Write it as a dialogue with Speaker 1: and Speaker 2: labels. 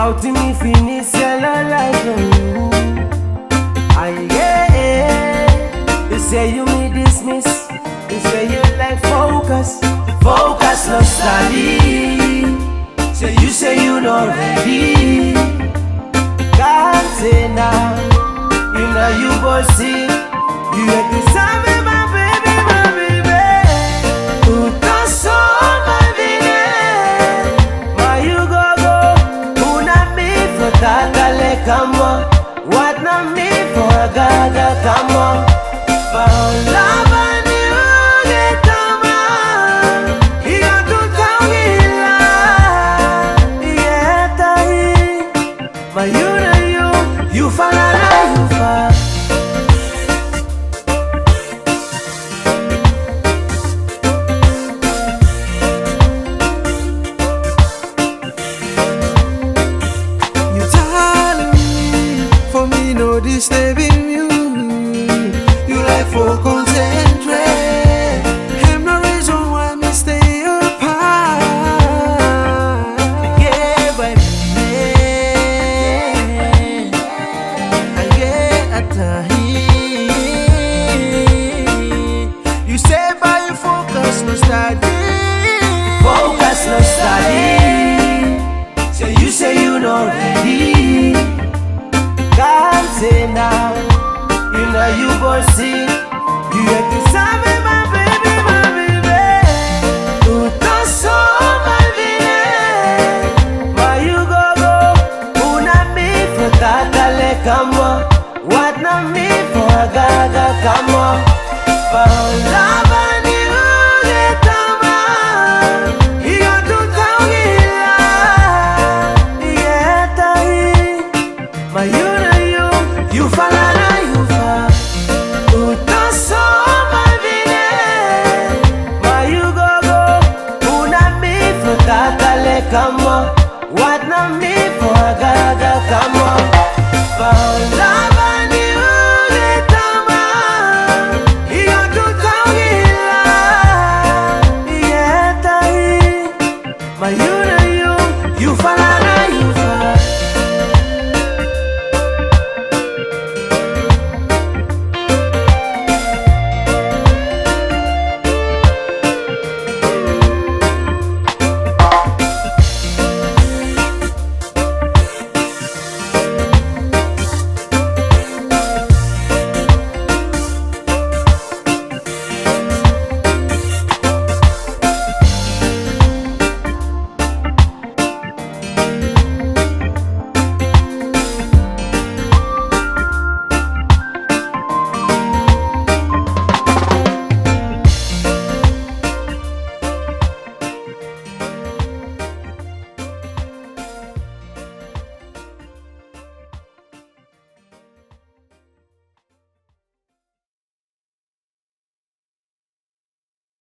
Speaker 1: Outim me finis, yellow like you. Aighe, you say you me dismiss. You say you like focus, focus no study. Say you not ready. Kanse now, you know you bossy. You like to serve my baby, my baby. Uta so tatale kama what na me for Haga kama Vahola vaniu Tama Ighau ghilaa tahi Ufala Ufala
Speaker 2: disturbim you. You like for concentrate. Have no reason why me stay apart.
Speaker 1: Aghe, vaivine, Aghe, tahi.
Speaker 2: You say by you focus no study.
Speaker 1: Focus no study. You say you not ready. Kanse now, you know you bossy. You like to serve my baby, my baby. Uta so vaivine, gogo. Una me for tatale kama, what na me for Haga kama. Vahola vaniu Tama, Ighau tahi. Ufala Ufala, uta so vaivine, gogo. Una me for tatale kama, what na me for Haga kama.